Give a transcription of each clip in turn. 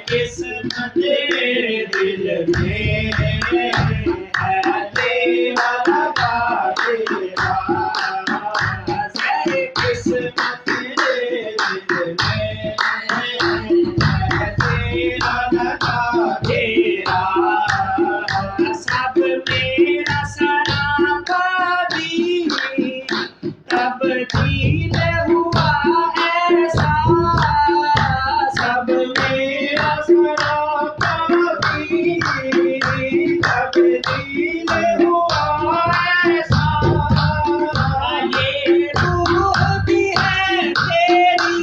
किस्मत मेरे दिल में है तेरा लगा तेरा, है किस्मत मेरे दिल में है तेरा लगा तेरा। सब मेरा सरापा भी तब्दील हुआ ऐसा, सब मेरा सरापा भी तब्दील हुआ ऐसा। ये रूह भी है तेरी,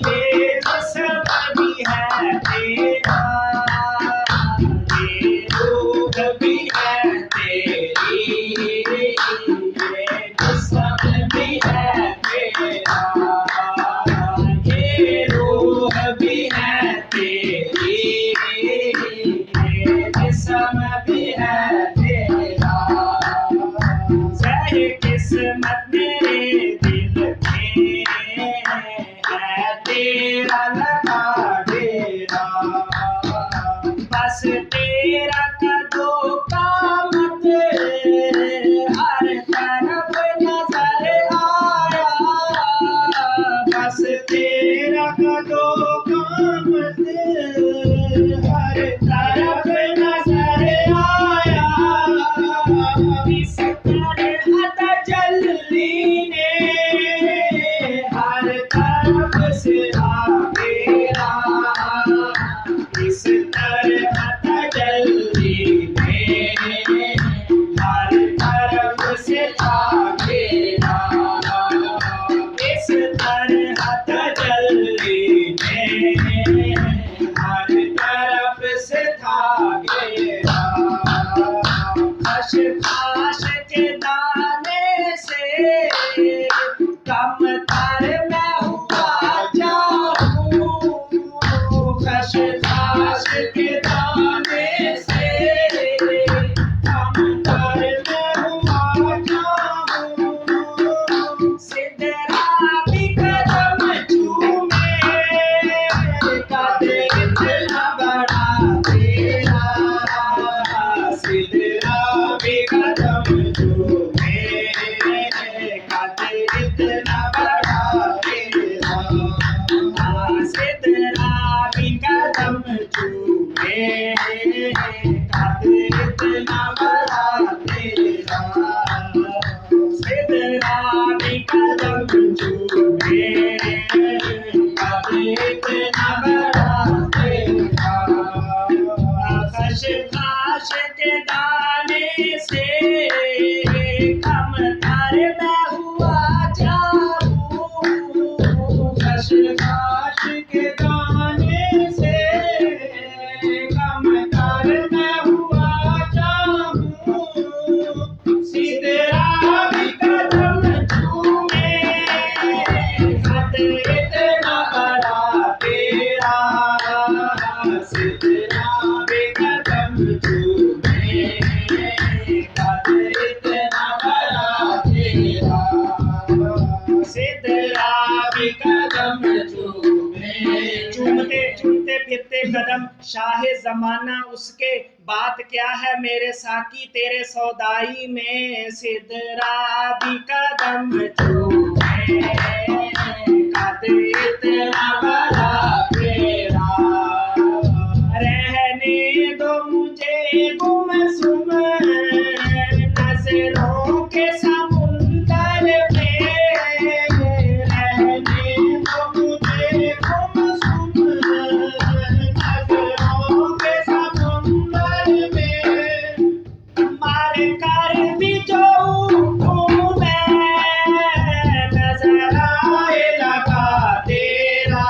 ये जिस्म भी है तेरा, ये रूह भी है तेरी, ये जिस्म भी है तेरा, ये रूह भी है तेरी, ये जिस्म भी है तेरा। सही किस्मत मेरे दिल में है तेरा लगा डेरा, बस तेरा कदों का मत हर तरफ नजर आया, बस तेरा कदों का मत हर तरफ नजर आया। इस तरह तजल्ली ने हर तरफ से घेरा, इस तरह तजल्ली ने हर तरफ से घेरा, इस तरह तजल्ली ने हर तरफ से घेरा। खसखस के दाने से कम तर मैं हुआ जाऊं, खसखस के दाने से कम तर मैं हुआ जाऊं। सिदरा भी कदम चूमे कद इतना बड़ा तेरा, सिदरा भी कदम चूमे कद इतना बड़ा तेरा, सिदरा भी कदम चूमे कद इतना बड़ा तेरा, सिदरा भी कदम चूमे कद इतना बड़ा तेरा। खसखस के दाने से कम तर मैं हुआ जाऊं, खसखस के दाने से कम तर मैं हुआ जाऊं। सिदरा भी कदम चूमे कद इतना बड़ा तेरा, सिदरा भी कदम चूमे कद इतना बड़ा तेरा, सिदरा भी कदम चूमे। चूमते चूमते फिरते कदम शाहे जमाना उसके, बात क्या है मेरे साकी तेरे सौदाई में, सिदरा भी कदम चूमे कद इतना बड़ा तेरा। रहने दो मुझे गुमसुम नजरों के समुंदर में, रहने दो मुझे गुमसुम नजरों के समुंदर में। मार कर भी जो उठूं मैं नजर आए लगा तेरा,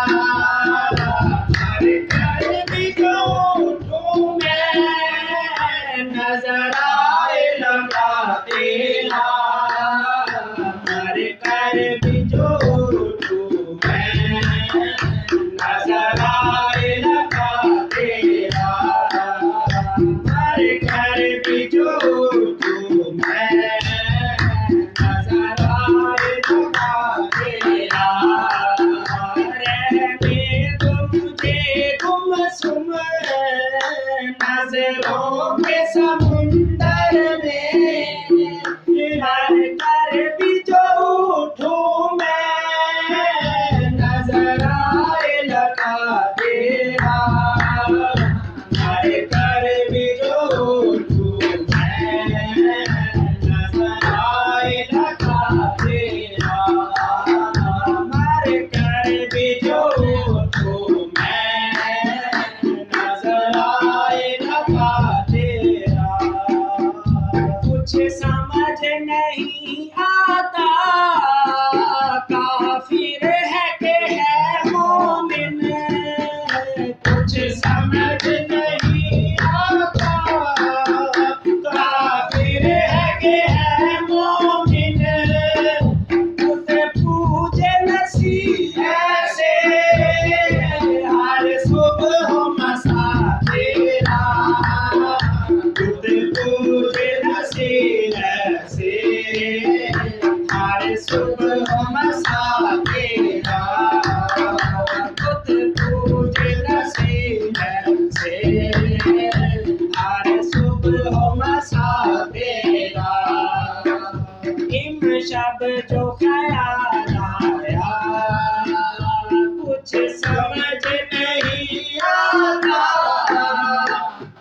नजरों के समुंदर में हर कर भी जो उठूं मैं नजर आए लगा तेरा हर कर भी जो उठूं मैं नजर आए लगा तेरा हर कर भी जो उठूं मैं नजर आए लगा तेरा कुछ समझ नहीं आता काफिर है कि है मोमिन कुछ समझ नहीं आता काफिर है कि है मोमिन उसे पूजे नसीहा से हर सुबह मसा तेरा उसे पूजे नसीहा से हर सुबह मसा तेरा उसे पूजे नसीहा से हर सुबह मसा तेरा शब जो ख्याल आया कुछ समझ नहीं आता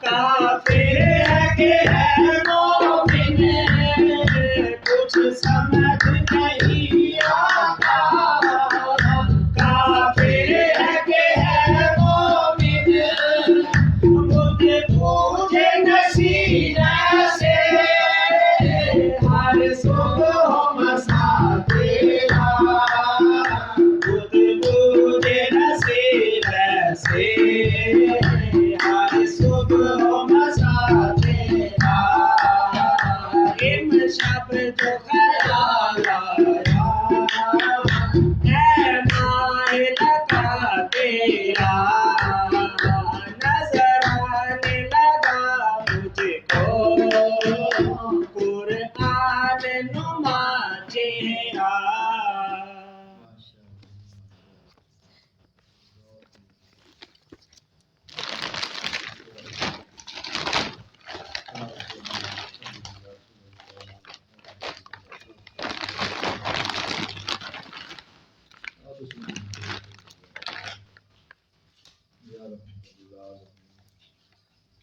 काफिर है कि है मोमिन कुछ समझ नहीं आता काफिर है कि है मोमिन मुझे पूछे नसीहा से हर सुबह मसा तेरा खुद मुझे नसीहा से हर सुबह मसा तेरा इन शब जो ख्याल आया है माए लगा तेरा नजर आने लगा मुझको कुरान नुमा चेहरा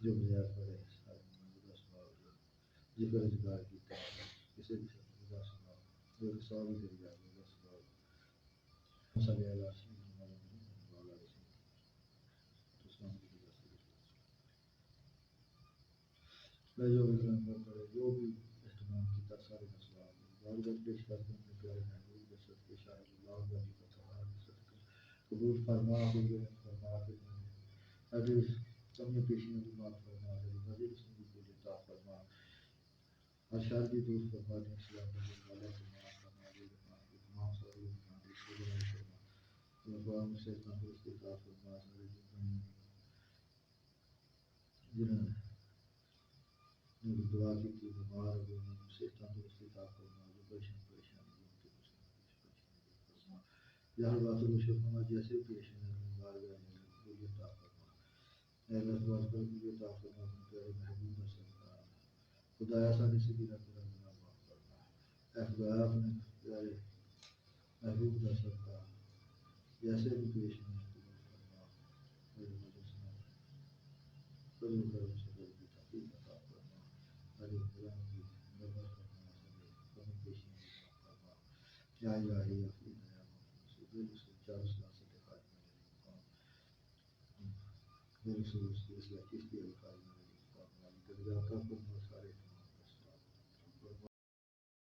जो मजाक करे जिक्र जिगार कीता किसी भी शब्द का सुनाओ जो सौ भी तेरी याद होगा सुनाओ मसाले अला सैयदना मुहम्मद वाला रसूल तो सुनाओ की रसूल मैं जो भी काम करे जो भी इस्तेमाल कीता सारे का सवाब बार बार पेश करते हैं अपने प्यारे महबूब के सदके शायद अल्लाह का भी पता है सदके कबूल फरमा हो गए फरमा के अगर कमी पेशी में भी माफ फरमा दे मजीद उसमें भी देता फरमा अशार की दूर फरमा दे इस्लाम में वाला फरमा फरमा दे तमाम सारे फरमा दे शुक्र फरमा भगवान से तंदुरुस्ती का फरमा सारे जिन्होंने दुआ की थी बीमार हो गए से तंदुरुस्ती का फरमा जो परेशान यहाँ बात मुश्किल फरमा जैसे पेश है बार बार कबूलियत अता फरमा अल्लाह बात कर कबूलियत अता फरमा अपने प्यारे महबूब का सदका खुदाया सारी सगीरा तेरा गुनाह माफ करना ऐ खुदाया अपने प्यारे महबूब का सदका जैसे भी पेश है कबूल फरमा मेरे मदद से कबूल करो सदर की तौफीक अता फरमा मेरे गुलाम की मदद फरमा सदर कम पेशी माफ फरमा या इलाही अफी दया सुबह से चार सलासत खाज मेरे मकाम मेरे सुरूस की इसलिए किसकी अल्फाज मेरे मकाम वाली दरगाह का